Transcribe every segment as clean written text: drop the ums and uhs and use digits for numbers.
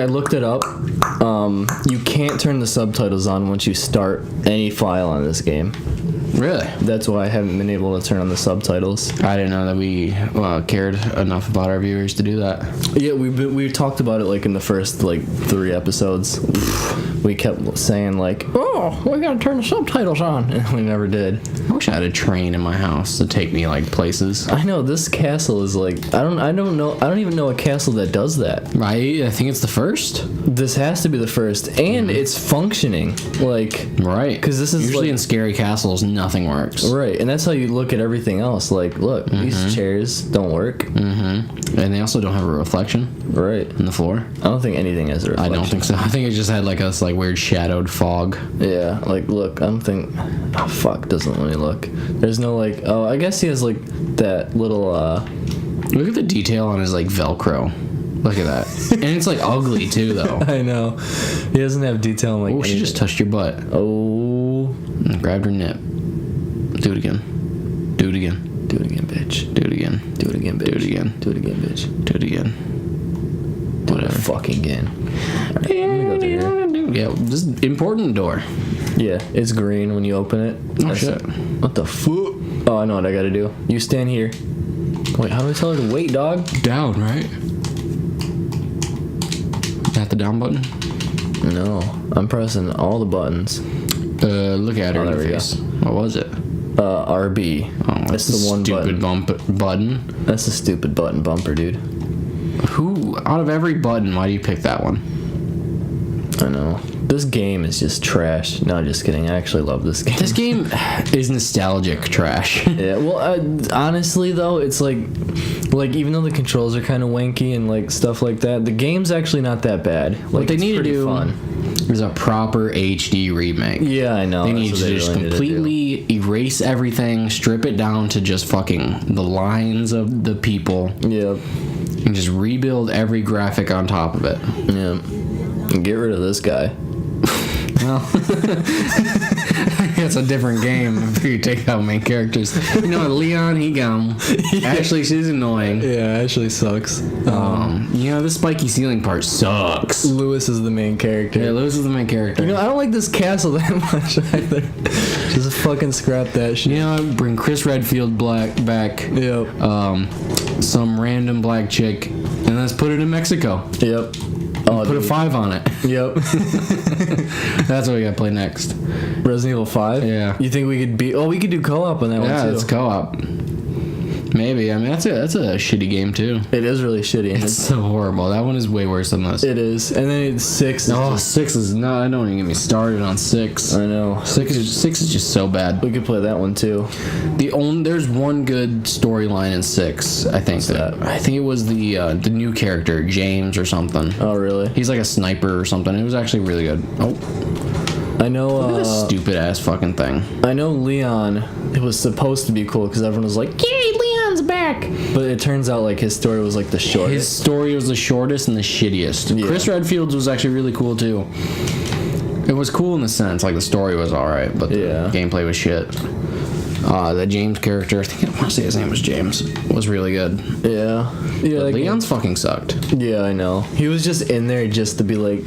I looked it up. You can't turn the subtitles on once you start any file on this game. Really? That's why I haven't been able to turn on the subtitles. I didn't know that we cared enough about our viewers to do that. Yeah, we talked about it like in the first like 3 episodes. We kept saying like, "Oh, we gotta turn the subtitles on," and we never did. I wish I had a train in my house to take me like places. I know this castle is like I don't even know a castle that does that. Right? I think it's the first. This has to be the first, and it's functioning like right because this is usually like, in scary castles nothing works. Right, and that's how you look at everything else. Like, look, these chairs don't work. Mm-hmm. And they also don't have a reflection. Right. In the floor. I don't think anything has a reflection. I don't think so. I think it just had like this like weird shadowed fog. Yeah, like look, I don't think. Oh fuck, doesn't let me look. There's no like. Oh, I guess he has like that little. Look at the detail on his like Velcro. Look at that. And it's like ugly too, though. I know. He doesn't have detail in like. Oh, she just touched your butt. Oh. And grabbed her nip. Do it again. Do it again. Do it again, bitch. Do it again. Do it again, bitch. Do it again. Do it again, bitch. Do it again. Do it fucking again. Alright, let me go through here. Yeah, this is important door. Yeah, it's green when you open it. Oh shit. What the fuck? Oh, I know what I gotta do. You stand here. Wait, how do I tell her to wait, dog? Down, right? That the down button? No, I'm pressing all the buttons. Look at her there we interface. What was it? RB. Oh, that's the one stupid button. That's a stupid button bumper, dude. Who, out of every button, why do you pick that one? I know. This game is just trash. No, just kidding. I actually love this game. This game is nostalgic trash. Yeah, well, honestly, though, it's like even though the controls are kind of wanky and, like, stuff like that, the game's actually not that bad. Like, what they need to do fun. is a proper HD remake. Yeah, I know. They need to just really completely erase everything, strip it down to just fucking the lines of the people. Yep. And just rebuild every graphic on top of it. Yeah. And get rid of this guy. Well, it's a different game if you take out main characters. You know, Leon, he gone. Yeah. Ashley, she's annoying. Yeah, Ashley sucks. You know, the spiky ceiling part sucks. Lewis is the main character. Yeah, Lewis is the main character. You know, I don't like this castle that much either. Just fucking scrap that shit. You know, bring Chris Redfield back. Yep. Some random black chick, and let's put it in Mexico. Yep. Oh, put a 5 on it. Yep. That's what we gotta play next. Resident Evil 5? Yeah. You think we could beat... Oh, we could do co-op on that one, too. Yeah, it's co-op. Maybe. I mean, that's a shitty game, too. It is really shitty. It's so horrible. That one is way worse than this. It is. And then 6 is... Oh, 6 is... No, don't even get me started on 6. I know. 6 is just so bad. We could play that one, too. There's one good storyline in 6, I think. I think it was the new character, James or something. Oh, really? He's like a sniper or something. It was actually really good. Oh. I know... Look at this stupid ass fucking thing. I know Leon, it was supposed to be cool because everyone was like, yay, Leon's back! But it turns out, like, his story was, like, the shortest. His story was the shortest and the shittiest. Yeah. Chris Redfield's was actually really cool, too. It was cool in the sense, like, the story was alright, but the gameplay was shit. The James character, I want to say his name was James, was really good. Yeah. Yeah. Like, Leon's fucking sucked. Yeah, I know. He was just in there just to be like,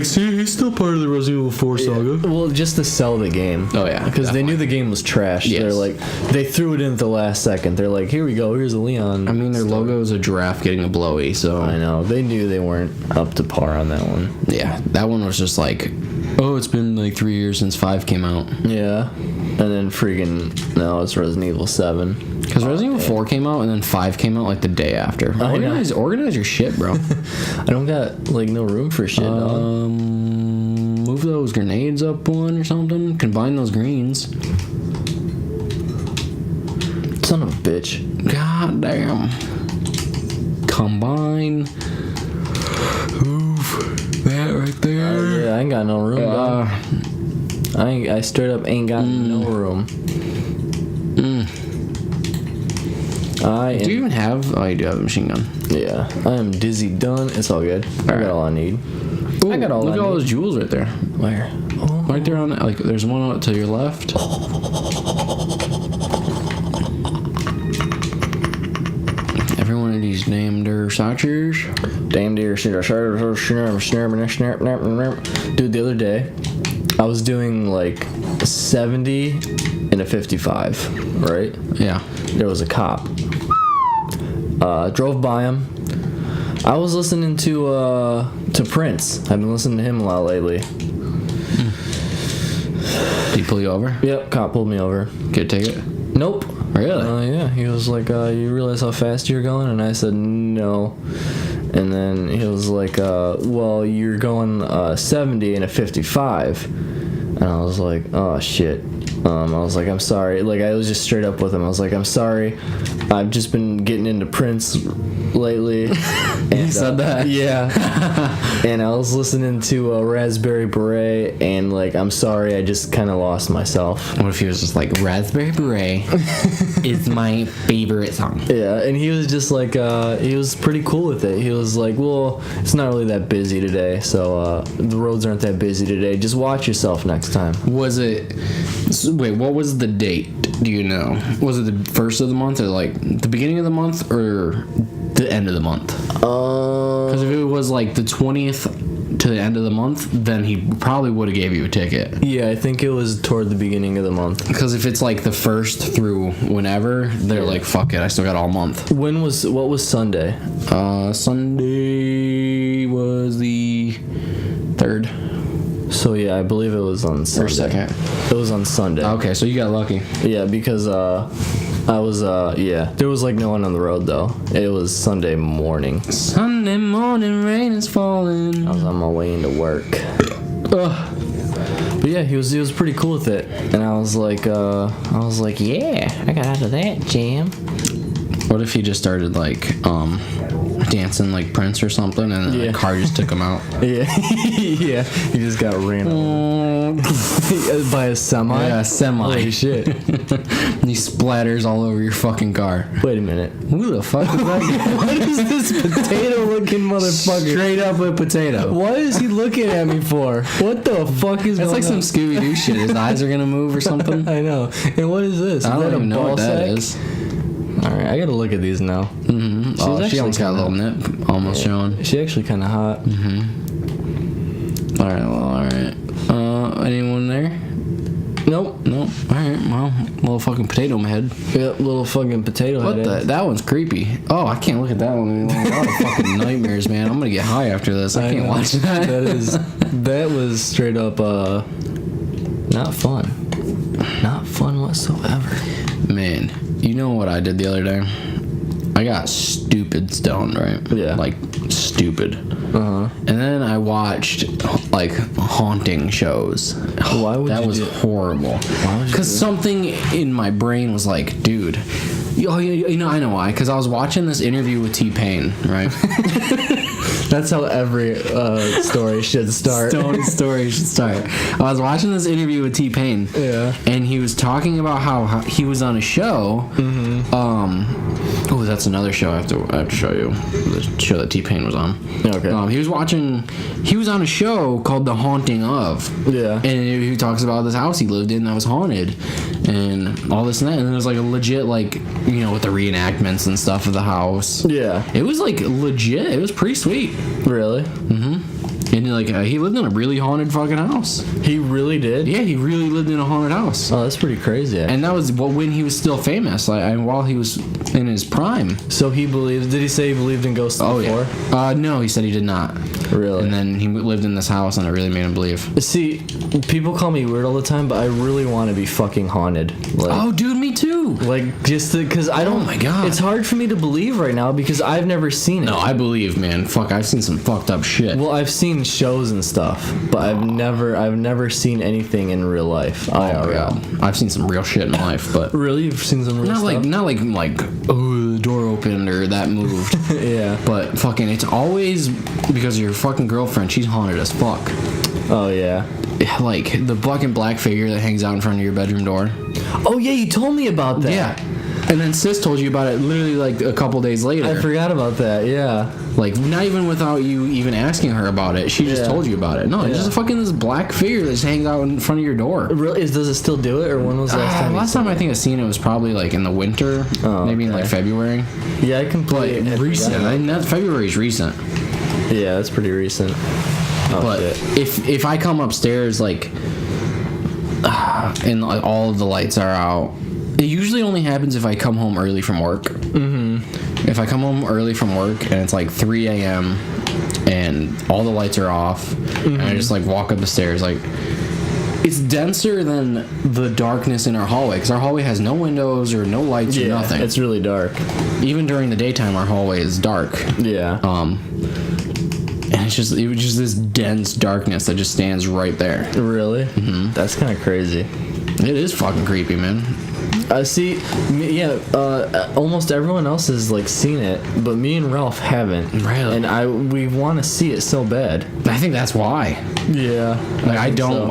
see, he's still part of the Resident Evil 4 saga. Well, just to sell the game. Oh, yeah. Because they knew the game was trash. Yes. They're like, they threw it in at the last second. They're like, here we go, here's a Leon. I mean, their logo is a giraffe getting a blowy, so. I know. They knew they weren't up to par on that one. Yeah, that one was just like, oh, it's been like 3 years since 5 came out. Yeah. And then freaking, no, it's Resident Evil 7. Because Resident Evil 4 came out and then 5 came out like the day after. Organize your shit, bro. I don't got like no room for shit. Move those grenades up one or something. Combine those greens. Son of a bitch. God damn. Combine. Move that right there. Yeah, I ain't got no room. I straight up ain't got no room. Do you even have... Oh, you do have a machine gun. Yeah. I am dizzy done. It's all good. I got all I need. Ooh, I got all I need. Look at all those jewels right there. Where? Oh. Right there on... Like, there's one out to your left. Every one of these named their structures. Damn deer. Dude, the other day, I was doing like 70 and a 55, right? Yeah. There was a cop. Drove by him. I was listening to Prince. I've been listening to him a lot lately. Did he pull you over? Yep, cop pulled me over. Get a ticket? Nope. Really? Yeah. He was like, you realize how fast you're going? And I said, no. And then he was like, well, you're going 70 and a 55. And I was like, oh, shit. I was like, I'm sorry. Like, I was just straight up with him. I was like, I'm sorry. I've just been getting into Prince lately. And, you said that? Yeah. And I was listening to Raspberry Beret, and, like, I'm sorry, I just kind of lost myself. What if he was just like, Raspberry Beret is my favorite song? Yeah, and he was just like, he was pretty cool with it. He was like, well, it's not really that busy today, so the roads aren't that busy today. Just watch yourself next time. Was it... Wait, what was the date? Do you know? Was it the first of the month, or like the beginning of the month, or the end of the month? Because if it was like the 20th to the end of the month, then he probably would have gave you a ticket. Yeah, I think it was toward the beginning of the month. Because if it's like the first through whenever, they're like, fuck it, I still got all month. What was Sunday? Sunday was the 3rd. So yeah, I believe it was on Sunday. Or 2nd. It was on Sunday. Okay, so you got lucky. Yeah, because I was there was like no one on the road though. It was Sunday morning. Sunday morning, rain is falling. I was on my way into work. Ugh. But yeah, he was pretty cool with it, and I was like, yeah, I got out of that jam. What if he just started like dancing like Prince or something, and then the car just took him out? Yeah, yeah, he just got ran over by a semi. Yeah, a semi. Holy shit! And he splatters all over your fucking car. Wait a minute. Who the fuck is that guy? What is this potato-looking motherfucker? Straight up a potato. What is he looking at me for? What the fuck is? That's like some some Scooby-Doo shit. His eyes are gonna move or something. I know. And what is this? I don't even know what that sack? is. Alright, I gotta look at these now. Mm-hmm. She almost got a little nip almost showing. She actually kind of hot. Mm-hmm. Alright. Anyone there? Nope. Alright, well, little fucking potato head. Yep, little fucking potato What head. the? That one's creepy. Oh, I can't look at that one anymore. A lot of fucking nightmares, man. I'm gonna get high after this. I can't watch that. That was straight up, not fun. Not fun whatsoever. Man, you know what I did the other day? I got stupid stoned, right? Yeah. Like, stupid. Uh-huh. And then I watched, like, haunting shows. Why would that you was do horrible. Because something in my brain was like, dude... You know, I know why. Because I was watching this interview with T-Pain, right? That's how every story should start. Stone story should start. I was watching this interview with T-Pain. Yeah. And he was talking about how he was on a show. Mm-hmm. Oh, that's another show I have to show you. The show that T-Pain was on. Okay. He was on a show called The Haunting of. Yeah. And he talks about this house he lived in that was haunted. And all this and that. And it was like a legit, like, you know, with the reenactments and stuff of the house. Yeah. It was like legit. It was pretty sweet. Really? Mm-hmm. And like he lived in a really haunted fucking house. He really did? Yeah, he really lived in a haunted house. Oh, that's pretty crazy. And that was when he was still famous, like, and while he was in his prime. So he believed? Did he say he believed in ghosts before? Yeah. No, he said he did not. Really? And then he lived in this house, and it really made him believe. See, people call me weird all the time, but I really want to be fucking haunted. Like, Oh, dude, me too. Like, just because I don't... Oh, my God. It's hard for me to believe right now because I've never seen it. No, I believe, man. Fuck, I've seen some fucked up shit. Well, I've seen shows and stuff, but I've never seen anything in real life. IRL. I've seen some real shit in my life, but Really? You've seen some real stuff? not like oh, the door opened or that moved. Yeah. But fucking, it's always because of your fucking girlfriend. She's haunted as fuck. Oh, yeah. Like the black figure that hangs out in front of your bedroom door. Oh, yeah, you told me about that. Yeah. And then Sis told you about it literally like a couple days later. I forgot about that, yeah. Like, not even without you even asking her about it. She just told you about it. No, it's just fucking this black figure that just hangs out in front of your door. Really? Does it still do it, or when was the last time? Last time I think I seen it was probably like in the winter, maybe in like February. Yeah, I completely But recent. February's recent. Yeah, that's pretty recent. Oh, but shit. if I come upstairs like and all of the lights are out, it usually only happens if I come home early from work. Mm-hmm. If I come home early from work and it's like 3 a.m. and all the lights are off, and I just like walk up the stairs, like it's denser than the darkness in our hallway, because our hallway has no windows or no lights or nothing. It's really dark. Even during the daytime, our hallway is dark. Yeah. And it was just this dense darkness that just stands right there. Really? Mm-hmm. That's kind of crazy. It is fucking creepy, man. See, almost everyone else has like seen it, but me and Ralph haven't. Really? And we want to see it so bad. I think that's why. Yeah. Like I don't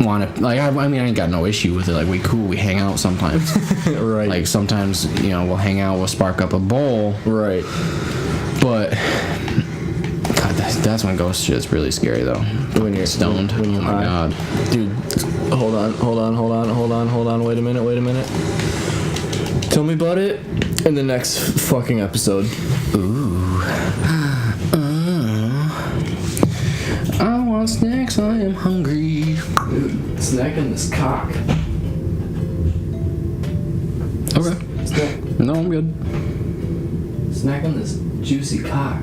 want to. Like I mean, I ain't got no issue with it. Like we hang out sometimes. Right. Like sometimes we'll hang out, we'll spark up a bowl. Right. But God, that's when ghost shit's really scary though. When you're stoned. When you're oh my high. God. Dude, hold on. Wait a minute. Tell me about it in the next fucking episode. Ooh. I want snacks, I am hungry. Dude, snacking this cock. Okay. Snack. No, I'm good. Snacking this juicy cock.